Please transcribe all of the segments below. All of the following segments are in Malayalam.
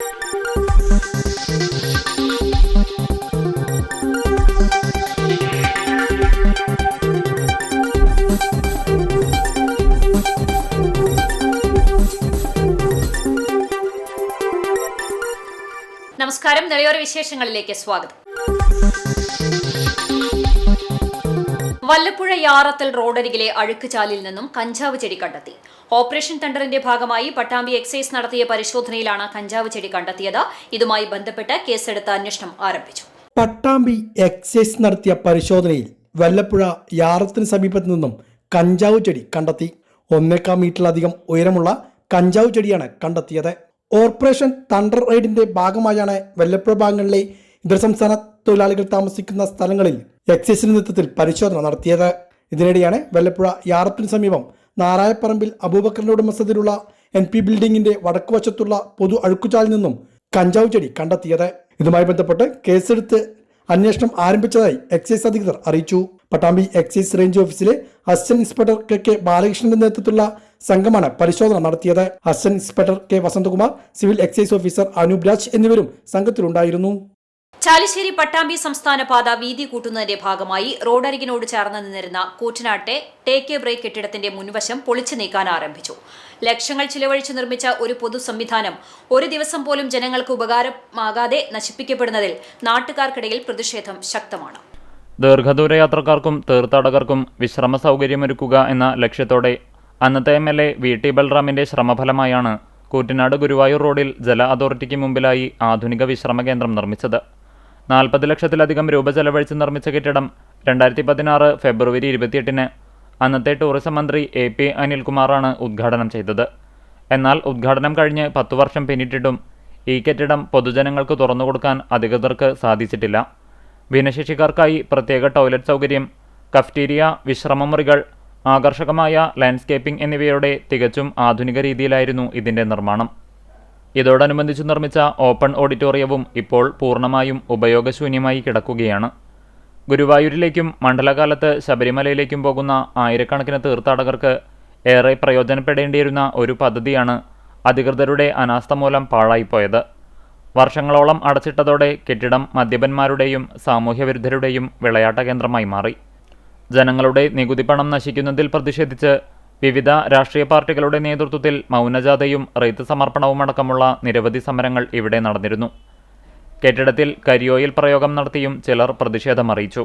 നമസ്കാരം, നിളയോര വിശേഷങ്ങളിലേക്ക് സ്വാഗതം. വല്ലപ്പുഴ യാറത്തൽ റോഡരികിലെ അഴുക്കുചാലിൽ നിന്നും കഞ്ചാവ് ചെടി കണ്ടെത്തി. ഓപ്പറേഷൻ തണ്ടറിന്റെ ഭാഗമായി പട്ടാമ്പി എക്സൈസ് നടത്തിയ പരിശോധനയിലാണ് കഞ്ചാവ് ചെടി കണ്ടെത്തിയത്. ഇതുമായി ബന്ധപ്പെട്ട് കേസെടുത്ത് അന്വേഷണം ആരംഭിച്ചു. പട്ടാമ്പി എക്സൈസ് നടത്തിയ പരിശോധനയിൽ വല്ലപ്പുഴ യാറത്തിന് സമീപത്തു നിന്നും കഞ്ചാവ് ചെടി കണ്ടെത്തി. 1.25 മീറ്ററിലധികം ഉയരമുള്ള കഞ്ചാവ് ചെടിയാണ് കണ്ടെത്തിയത്. ഓപ്പറേഷൻ തണ്ടർ റൈഡിന്റെ ഭാഗമായാണ് വല്ലപ്പുഴ ഭാഗങ്ങളിലെ ഇതര സംസ്ഥാന തൊഴിലാളികൾ താമസിക്കുന്ന സ്ഥലങ്ങളിൽ എക്സൈസിന്റെ നേതൃത്വത്തിൽ പരിശോധന നടത്തിയത്. ഇതിനിടെയാണ് വല്ലപ്പുഴ യാറത്തിന് സമീപം നാരായപ്പറമ്പിൽ അബൂബക്കറിന്റെ ഉടമസ്ഥതയിലുള്ള NP ബിൽഡിംഗിന്റെ വടക്കുവശത്തുള്ള പൊതു അഴുക്കുചാലിൽ നിന്നും കഞ്ചാവ് ചെടി കണ്ടെത്തിയത്. ഇതുമായി ബന്ധപ്പെട്ട് കേസെടുത്ത് അന്വേഷണം ആരംഭിച്ചതായി എക്സൈസ് അധികൃതർ അറിയിച്ചു. പട്ടാമ്പി എക്സൈസ് റേഞ്ച് ഓഫീസിലെ അസിസ്റ്റന്റ് ഇൻസ്പെക്ടർ കെ ബാലകൃഷ്ണന്റെ നേതൃത്വത്തിലുള്ള സംഘമാണ് പരിശോധന നടത്തിയത്. Assistant inspector K Vasanthakumar, civil excise officer Anoop Raj എന്നിവരും സംഘത്തിലുണ്ടായിരുന്നു. ചാലിശ്ശേരി പട്ടാമ്പി സംസ്ഥാന പാത വീതി കൂട്ടുന്നതിന്റെ ഭാഗമായി റോഡരികിനോട് ചേർന്ന് നിന്നിരുന്ന കൂറ്റനാട്ടെ ടേക്ക് എ ബ്രേക്ക് കെട്ടിടത്തിന്റെ മുൻവശം പൊളിച്ചു നീക്കാൻ ആരംഭിച്ചു. ലക്ഷങ്ങൾ ചിലവഴിച്ച് നിർമ്മിച്ച ഒരു പൊതു സംവിധാനം ഒരു ദിവസം പോലും ജനങ്ങൾക്ക് ഉപകാരമാകാതെ നശിപ്പിക്കപ്പെടുന്നതിൽ നാട്ടുകാർക്കിടയിൽ പ്രതിഷേധം ശക്തമാണ്. ദീർഘദൂര യാത്രക്കാർക്കും തീർത്ഥാടകർക്കും വിശ്രമ സൗകര്യമൊരുക്കുക എന്ന ലക്ഷ്യത്തോടെ അന്നത്തെ MLA VT ബൽറാമിന്റെ ശ്രമഫലമായാണ് കൂറ്റനാട് ഗുരുവായൂർ റോഡിൽ ജല അതോറിറ്റിക്ക് മുമ്പിലായി ആധുനിക വിശ്രമ കേന്ദ്രം നിർമ്മിച്ചത്. 40 ലക്ഷത്തിലധികം രൂപ ചെലവഴിച്ച് നിർമ്മിച്ച കെട്ടിടം 2016 ഫെബ്രുവരി 28-ന് അന്നത്തെ ടൂറിസം മന്ത്രി AP അനിൽകുമാറാണ് ഉദ്ഘാടനം ചെയ്തത്. എന്നാൽ ഉദ്ഘാടനം കഴിഞ്ഞ് 10 വർഷം പിന്നിട്ടിട്ടും ഈ കെട്ടിടം പൊതുജനങ്ങൾക്ക് തുറന്നുകൊടുക്കാൻ അധികൃതർക്ക് സാധിച്ചിട്ടില്ല. ഭിന്നശേഷിക്കാർക്കായി പ്രത്യേക ടോയ്ലറ്റ് സൗകര്യം, കഫ്റ്റീരിയ, വിശ്രമമുറികൾ, ആകർഷകമായ ലാൻഡ്സ്കേപ്പിംഗ് എന്നിവയോടെ തികച്ചും ആധുനിക രീതിയിലായിരുന്നു ഇതിന്റെ നിർമ്മാണം. ഇതോടനുബന്ധിച്ച് നിർമ്മിച്ച ഓപ്പൺ ഓഡിറ്റോറിയവും ഇപ്പോൾ പൂർണ്ണമായും ഉപയോഗശൂന്യമായി കിടക്കുകയാണ്. ഗുരുവായൂരിലേക്കും മണ്ഡലകാലത്ത് ശബരിമലയിലേക്കും പോകുന്ന ആയിരക്കണക്കിന് തീർത്ഥാടകർക്ക് ഏറെ പ്രയോജനപ്പെടേണ്ടിയിരുന്ന ഒരു പദ്ധതിയാണ് അധികൃതരുടെ അനാസ്ഥ മൂലം പാഴായിപ്പോയത്. വർഷങ്ങളോളം അടച്ചിട്ടതോടെ കെട്ടിടം മദ്യപന്മാരുടെയും സാമൂഹ്യവിരുദ്ധരുടെയും വിളയാട്ട കേന്ദ്രമായി മാറി. ജനങ്ങളുടെ നികുതി പണം നശിക്കുന്നതിൽ പ്രതിഷേധിച്ച് വിവിധ രാഷ്ട്രീയ പാർട്ടികളുടെ നേതൃത്വത്തിൽ മൗനജാഥയും റെയ്ത്ത് സമർപ്പണവുമടക്കമുള്ള നിരവധി സമരങ്ങൾ ഇവിടെ നടന്നിരുന്നു. കെട്ടിടത്തിൽ കരിയോയിൽ പ്രയോഗം നടത്തിയും ചിലർ പ്രതിഷേധമറിയിച്ചു.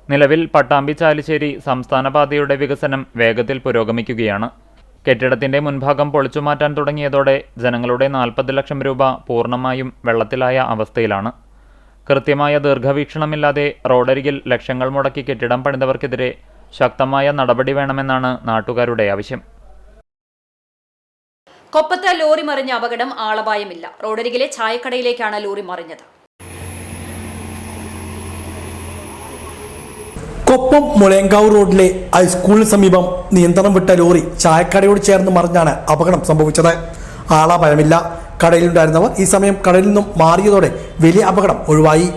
നിലവിൽ പട്ടാമ്പി ചാലിശ്ശേരി സംസ്ഥാന പാതയുടെ വികസനം വേഗത്തിൽ പുരോഗമിക്കുകയാണ്. കെട്ടിടത്തിന്റെ മുൻഭാഗം പൊളിച്ചുമാറ്റാൻ തുടങ്ങിയതോടെ ജനങ്ങളുടെ 40 ലക്ഷം രൂപ പൂർണ്ണമായും വെള്ളത്തിലായ അവസ്ഥയിലാണ്. കൃത്യമായ ദീർഘവീക്ഷണമില്ലാതെ റോഡരികിൽ ലക്ഷങ്ങൾ മുടക്കി കെട്ടിടം പണിതവർക്കെതിരെ ശക്തമായ നടപടി വേണമെന്നാണ് നാട്ടുകാരുടെ ആവശ്യം. കൊപ്പത്ത് ലോറി മറിഞ്ഞ അപകടം, ആളപായമില്ല. റോഡരികിലെ ചായക്കടയിലേക്കാണ് ലോറി മറിഞ്ഞത്. കൊപ്പം മുളയങ്കാവ് റോഡിലെ ഹൈസ്കൂളിന് സമീപം നിയന്ത്രണം വിട്ട ലോറി ചായക്കടയോട് ചേർന്ന് മറിഞ്ഞാണ് അപകടം സംഭവിച്ചത്. ആളപായമില്ല. കടയിലുണ്ടായിരുന്നവർ ഈ സമയം കടയിൽ നിന്നും മാറിയതോടെ വലിയ അപകടം ഒഴിവായി.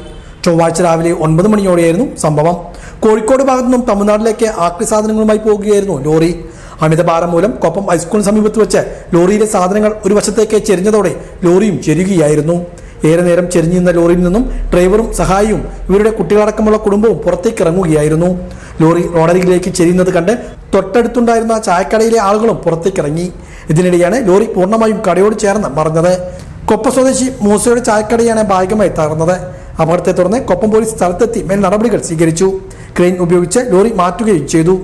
ചൊവ്വാഴ്ച രാവിലെ 9 മണിയോടെയായിരുന്നു സംഭവം. കോഴിക്കോട് ഭാഗത്തു നിന്നും തമിഴ്നാട്ടിലേക്ക് ആക്രി സാധനങ്ങളുമായി പോകുകയായിരുന്നു ലോറി. അമിതഭാരം മൂലം കൊപ്പം ഹൈസ്കൂളിന് സമീപത്ത് വെച്ച് ലോറിയിലെ സാധനങ്ങൾ ഒരു വശത്തേക്ക് ചെരിഞ്ഞതോടെ ലോറിയും ചെരിയുകയായിരുന്നു. ഏറെ നേരം ചെരിഞ്ഞു നിന്ന ലോറിയിൽ നിന്നും ഡ്രൈവറും സഹായിയും ഇവരുടെ കുട്ടികളടക്കമുള്ള കുടുംബവും പുറത്തേക്ക് ഇറങ്ങുകയായിരുന്നു. ലോറി റോഡരികിലേക്ക് ചെരിയുന്നത് കണ്ട് തൊട്ടടുത്തുണ്ടായിരുന്ന ചായക്കടയിലെ ആളുകളും പുറത്തേക്കിറങ്ങി. ഇതിനിടെയാണ് ലോറി പൂർണ്ണമായും കടയോട് ചേർന്ന് മറിഞ്ഞത്. കൊപ്പ സ്വദേശി മൂസയുടെ ചായക്കടയാണ് ഭാഗികമായി തകർന്നത്. അപകടത്തെ തുടർന്ന് കൊപ്പം പോലീസ് സ്ഥലത്തെത്തി മേൽ നടപടികൾ സ്വീകരിച്ചു. ക്രെയിൻ ഉപയോഗിച്ച് ലോറി മാറ്റുകയും ചെയ്തു.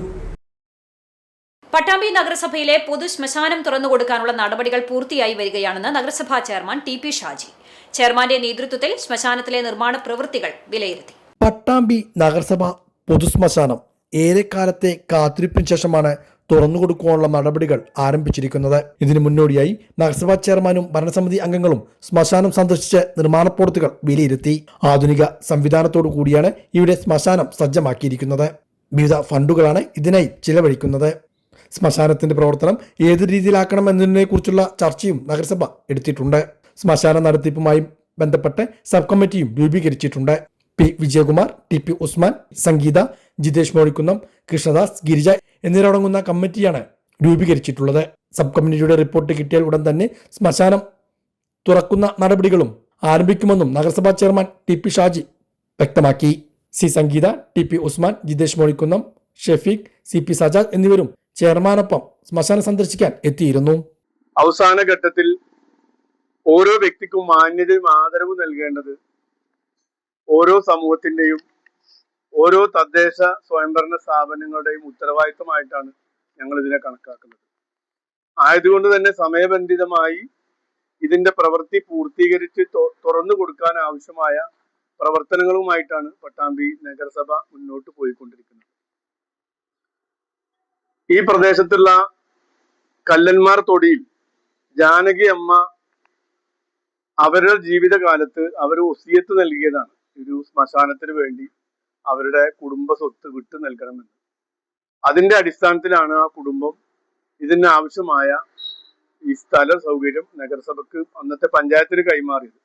പട്ടാമ്പി നഗരസഭയിലെ പൊതു ശ്മശാനം തുറന്നുകൊടുക്കാനുള്ള നടപടികൾ പൂർത്തിയായി വരികയാണെന്ന് നഗരസഭാ ചെയർമാൻ TP ഷാജി. ചെയർമാന്റെ നേതൃത്വത്തിൽ ശ്മശാനത്തിലെ നിർമ്മാണ പ്രവൃത്തികൾ വിലയിരുത്തി. പട്ടാമ്പി നഗരസഭ പൊതുശ്മശാനം ഏറെക്കാലത്തെ കാത്തിരിപ്പിന് ശേഷമാണ് തുറന്നുകൊടുക്കാനുള്ള നടപടികൾ ആരംഭിച്ചിരിക്കുന്നത്. ഇതിനു മുന്നോടിയായി നഗരസഭാ ചെയർമാനും ഭരണസമിതി അംഗങ്ങളും ശ്മശാനം സന്ദർശിച്ച് നിർമ്മാണ പ്രവൃത്തികൾ വിലയിരുത്തി. ആധുനിക സംവിധാനത്തോടു കൂടിയാണ് ഇവിടെ ശ്മശാനം സജ്ജമാക്കിയിരിക്കുന്നത്. വിവിധ ഫണ്ടുകളാണ് ഇതിനായി ചിലവഴിക്കുന്നത്. ശ്മശാനത്തിന്റെ പ്രവർത്തനം ഏത് രീതിയിലാക്കണം എന്നതിനെക്കുറിച്ചുള്ള ചർച്ചയും നഗരസഭ എടുത്തിട്ടുണ്ട്. ശ്മശാന നടത്തിപ്പുമായി ബന്ധപ്പെട്ട് സബ് കമ്മിറ്റിയും രൂപീകരിച്ചിട്ടുണ്ട്. P. വിജയകുമാർ, TP ഉസ്മാൻ, സംഗീത, ജിതേഷ് മോളിക്കുന്നം, കൃഷ്ണദാസ്, ഗിരിജ എന്നിവരടങ്ങുന്ന കമ്മിറ്റിയാണ് രൂപീകരിച്ചിട്ടുള്ളത്. സബ് കമ്മിറ്റിയുടെ റിപ്പോർട്ട് കിട്ടിയാൽ ഉടൻ തന്നെ ശ്മശാനം തുറക്കുന്ന നടപടികളും ആരംഭിക്കുമെന്നും നഗരസഭാ ചെയർമാൻ ടി പി ഷാജി വ്യക്തമാക്കി. C Sangeetha, T P Usman, Jithesh Molikkunnam, Shefeeq, C P Sajad എന്നിവരും ചെയർമാനൊപ്പം ശ്മശാനം സന്ദർശിക്കാൻ എത്തിയിരുന്നു. അവസാന ഘട്ടത്തിൽ ഓരോ വ്യക്തിക്കും മാന്യതയും ആദരവും നൽകേണ്ടത് ഓരോ സമൂഹത്തിന്റെയും ഓരോ തദ്ദേശ സ്വയംഭരണ സ്ഥാപനങ്ങളുടെയും ഉത്തരവാദിത്തമായിട്ടാണ് ഞങ്ങൾ ഇതിനെ കണക്കാക്കുന്നത്. ആയതുകൊണ്ട് തന്നെ സമയബന്ധിതമായി ഇതിന്റെ പ്രവൃത്തി പൂർത്തീകരിച്ച് തുറന്നു കൊടുക്കാൻ ആവശ്യമായ പ്രവർത്തനങ്ങളുമായിട്ടാണ് പട്ടാമ്പി നഗരസഭ മുന്നോട്ട് പോയിക്കൊണ്ടിരിക്കുന്നത്. ഈ പ്രദേശത്തുള്ള കല്ലന്മാർ തൊടിയിൽ ജാനകി അമ്മ അവരുടെ ജീവിതകാലത്ത് അവർ വസിയത്ത് നൽകിയതാണ് ഒരു ശ്മശാനത്തിന് വേണ്ടി അവരുടെ കുടുംബ സ്വത്ത് വിട്ടു നൽകണമെന്ന്. അതിന്റെ അടിസ്ഥാനത്തിലാണ് ആ കുടുംബം ഇതിന് ആവശ്യമായ ഈ സ്ഥല സൗകര്യം നഗരസഭയ്ക്ക് അന്നത്തെ പഞ്ചായത്തിന് കൈമാറിയത്.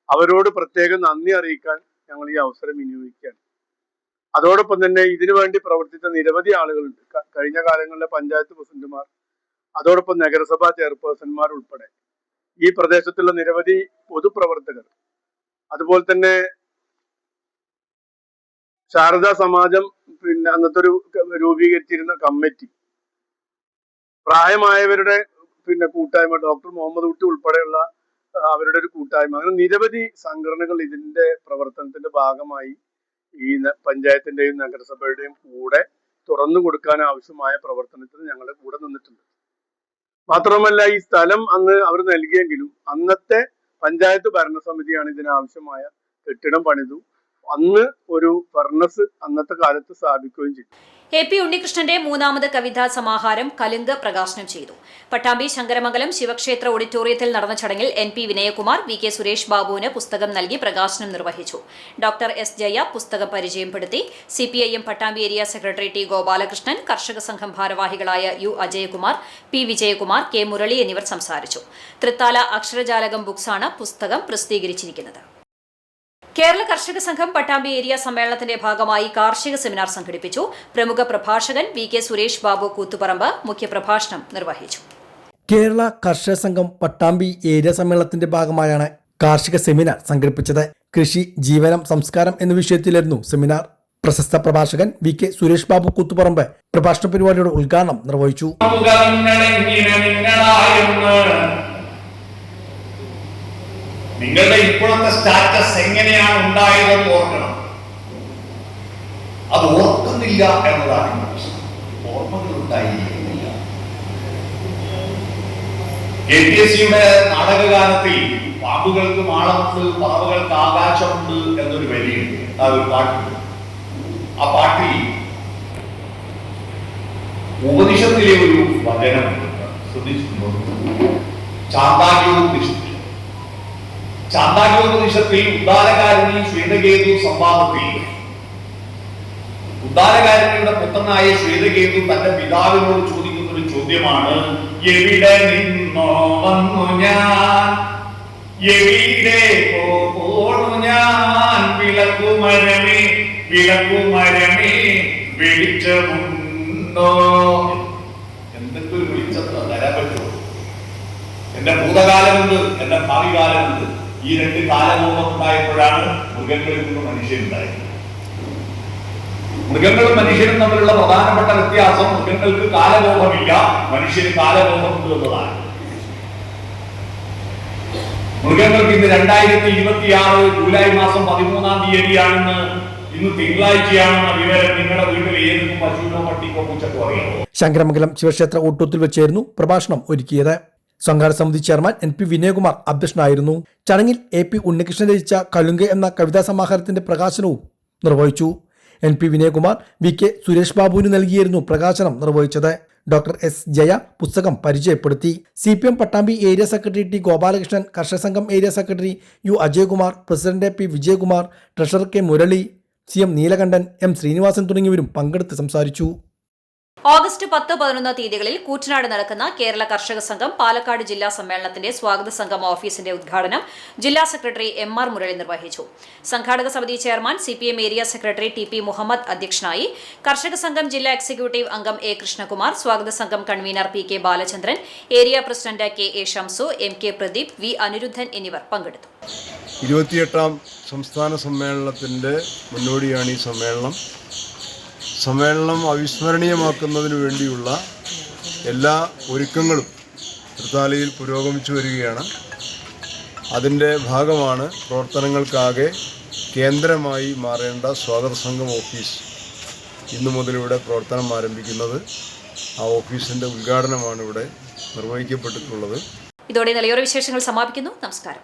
അവരോട് പ്രത്യേകം നന്ദി അറിയിക്കാൻ ഞങ്ങൾ ഈ അവസരം വിനിയോഗിക്കുകയാണ്. അതോടൊപ്പം തന്നെ ഇതിനു വേണ്ടി പ്രവർത്തിച്ച നിരവധി ആളുകളുണ്ട്. കഴിഞ്ഞ കാലങ്ങളിലെ പഞ്ചായത്ത് പ്രസിഡന്റുമാർ, അതോടൊപ്പം നഗരസഭാ ചെയർപേഴ്സൺമാർ ഉൾപ്പെടെ ഈ പ്രദേശത്തുള്ള നിരവധി പൊതുപ്രവർത്തകർ, അതുപോലെ തന്നെ ശാരദാ സമാജം അന്നത്തെ ഒരു രൂപീകരിച്ചിരുന്ന കമ്മിറ്റി, പ്രായമായവരുടെ കൂട്ടായ്മ, ഡോക്ടർ മുഹമ്മദ് കുട്ടി ഉൾപ്പെടെയുള്ള അവരുടെ ഒരു കൂട്ടായ്മ, അങ്ങനെ നിരവധി സംഘടനകൾ ഇതിന്റെ പ്രവർത്തനത്തിന്റെ ഭാഗമായി ഈ പഞ്ചായത്തിന്റെയും നഗരസഭയുടെയും കൂടെ തുറന്നു കൊടുക്കാൻ ആവശ്യമായ പ്രവർത്തനത്തിന് ഞങ്ങളുടെ കൂടെ നിന്നിട്ടുണ്ട്. മാത്രമല്ല ഈ സ്ഥലം അന്ന് അവർ നൽകിയെങ്കിലും അന്നത്തെ പഞ്ചായത്ത് ഭരണസമിതിയാണ് ഇതിനാവശ്യമായ കെട്ടിടം പണിതു. അന്ന് ഒരു ഫർണസ് അന്നത്തെ കാലത്ത് സ്ഥാപിക്കുകയും ചെയ്തു. എ പി ഉണ്ണികൃഷ്ണന്റെ മൂന്നാമത് കവിതാ സമാഹാരം കലുങ്ക് പ്രകാശനം ചെയ്തു. പട്ടാമ്പി ശങ്കരമംഗലം ശിവക്ഷേത്ര ഓഡിറ്റോറിയത്തിൽ നടന്ന ചടങ്ങിൽ N P Vinayakumar, V K Suresh ബാബുവിന് പുസ്തകം നൽകി പ്രകാശനം നിർവഹിച്ചു. ഡോക്ടർ എസ് ജയ പുസ്തകം പരിചയപ്പെടുത്തി. CPIM Pattambi area secretary T Gopalakrishnan, കർഷക സംഘം ഭാരവാഹികളായ U Ajayakumar, P Vijayakumar, K Murali എന്നിവർ സംസാരിച്ചു. തൃത്താല അക്ഷരജാലകം ബുക്സാണ് പുസ്തകം പ്രസിദ്ധീകരിച്ചിരിക്കുന്നത്. കേരള കർഷക സംഘം പട്ടാമ്പി ഏരിയ സമ്മേളനത്തിന്റെ ഭാഗമായി കാർഷിക സെമിനാർ സംഘടിപ്പിച്ചു. പ്രമുഖ പ്രഭാഷകൻ വി കെ സുരേഷ് ബാബു കൂത്തുപറമ്പ് മുഖ്യപ്രഭാഷണം നിർവഹിച്ചു. കേരള കർഷക സംഘം പട്ടാമ്പി ഏരിയ സമ്മേളനത്തിന്റെ ഭാഗമായാണ് കാർഷിക സെമിനാർ സംഘടിപ്പിച്ചത്. കൃഷി, ജീവനം, സംസ്കാരം എന്ന വിഷയത്തിലായിരുന്നു സെമിനാർ. പ്രശസ്ത പ്രഭാഷകൻ വി കെ സുരേഷ് ബാബു കൂത്തുപറമ്പ് പ്രഭാഷണ പരിപാടിയുടെ ഉദ്ഘാടനം നിർവഹിച്ചു. നിങ്ങളുടെ ഇപ്പോഴത്തെ സ്റ്റാറ്റസ് എങ്ങനെയാണ് ഉണ്ടായതെന്ന് ഓർക്കണം. അത് ഓർക്കുന്നില്ല എന്നതാണ് പ്രശ്നം. ഓർമ്മകൾ ഉണ്ടായിരിക്കുന്നില്ല. KPSCയുടെ നാടകഗാനത്തിൽ പാമ്പുകൾക്ക് മാളമുണ്ട്, പറവകൾക്ക് ആകാശമുണ്ട് എന്നൊരു വരിയുണ്ട്. അതൊരു പാട്ടുണ്ട്. ആ പാട്ടിൽ ഉപനിഷത്തിലെ ഒരു വചനമുണ്ട്. ശ്രദ്ധിച്ചിട്ടുണ്ടോ? ചാന്ദാഗ്യോപനിഷത്തിൽ ഉദ്ദാലകാരിണി ശ്വേതകേതു സംവാദത്തിൽ ഉദ്ദാലകാരിണിയുടെ പുത്രനായ ശ്വേതകേതു തന്റെ പിതാവിനോട് ചോദിക്കുന്ന ഒരു ചോദ്യമാണ്: എവിടെ നിന്നോ വന്നു ഞാൻ, എവിടെ പോണു ഞാൻ, വിളക്കുമരമേ വിളക്കുമരമേ വെളിച്ചമുണ്ടോ? എന്തൊക്കെ ഒരു വെളിച്ചം തരാൻ പറ്റുമോ? എന്റെ ഭൂതകാലമുണ്ട്, എന്റെ ഭാവി കാലമുണ്ട്. ഈ രണ്ട് കാലബോധം ഉണ്ടായപ്പോഴാണ് മൃഗങ്ങളിൽ നിന്ന് മനുഷ്യനുണ്ടായത്. മൃഗങ്ങളും മനുഷ്യനും തമ്മിലുള്ള പ്രധാനപ്പെട്ട വ്യത്യാസം മൃഗങ്ങൾക്ക് കാലബോധമില്ല, മനുഷ്യന് കാലബോധമുണ്ട് എന്നതാണ്. മൃഗങ്ങൾക്ക് ഇന്ന് 2026 ജൂലൈ മാസം 13-ാം തീയതിയാണെന്ന്, ഇന്ന് തിങ്കളാഴ്ചയാണെന്ന വിവരം നിങ്ങളുടെ വീട്ടിൽ ഏതെങ്കിലും പശുവിനോ പട്ടിക്കോ പൂച്ചക്കോ അറിയാമോ? ശങ്കരമംഗലം ശിവക്ഷേത്ര ഓട്ടത്തിൽ വെച്ചായിരുന്നു പ്രഭാഷണം ഒരുക്കിയത്. സംഘാടക സമിതി ചെയർമാൻ എൻ പി വിനയകുമാർ അധ്യക്ഷനായിരുന്നു. ചടങ്ങിൽ എ പി ഉണ്ണികൃഷ്ണൻ രചിച്ച കലുങ്ക് എന്ന കവിതാ സമാഹാരത്തിന്റെ പ്രകാശനവും നിർവഹിച്ചു. N P Vinayakumar, V K Suresh ബാബുവിന് നൽകിയായിരുന്നു പ്രകാശനം നിർവഹിച്ചത്. ഡോക്ടർ എസ് ജയ പുസ്തകം പരിചയപ്പെടുത്തി. CPM Pattambi area secretary T Gopalakrishnan, കർഷക സംഘം area secretary U Ajayakumar, president P Vijayakumar, treasurer K Murali, CM Neelakandan, M Sreenivasan തുടങ്ങിയവരും പങ്കെടുത്ത് സംസാരിച്ചു. ഓഗസ്റ്റ് 10-11 തീയതികളിൽ കൂറ്റനാട് നടക്കുന്ന കേരള കർഷക സംഘം പാലക്കാട് ജില്ലാ സമ്മേളനത്തിന്റെ സ്വാഗത സംഘം ഓഫീസിന്റെ ഉദ്ഘാടനം ജില്ലാ സെക്രട്ടറി MR മുരളി നിർവഹിച്ചു. സംഘാടക സമിതി chairman CPM area secretary TP Muhammad അധ്യക്ഷനായി. കർഷക സംഘം ജില്ലാ എക്സിക്യൂട്ടീവ് അംഗം A കൃഷ്ണകുമാർ, സ്വാഗത സംഘം convener PK Balachandran, area president KA Shamsu, MK Pradeep, V Anirudhan എന്നിവർ പങ്കെടുത്തു. 28ാം സംസ്ഥാന സമ്മേളനത്തിൻ്റെ മുന്നോടിയാണ് ഈ സമ്മേളനം അവിസ്മരണീയമാക്കുന്നതിന് വേണ്ടിയുള്ള എല്ലാ ഒരുക്കങ്ങളും തൃത്താലയിൽ പുരോഗമിച്ചു വരികയാണ്. അതിൻ്റെ ഭാഗമാണ് പ്രവർത്തനങ്ങൾക്കാകെ കേന്ദ്രമായി മാറേണ്ട സ്വാഗത സംഘം ഓഫീസ് ഇന്നു മുതൽ ഇവിടെ പ്രവർത്തനം ആരംഭിക്കുന്നത്. ആ ഓഫീസിൻ്റെ ഉദ്ഘാടനമാണ് ഇവിടെ നിർവഹിക്കപ്പെട്ടിട്ടുള്ളത്. ഇതോടെ നിലയോര വിശേഷങ്ങൾ സമാപിക്കുന്നു. നമസ്കാരം.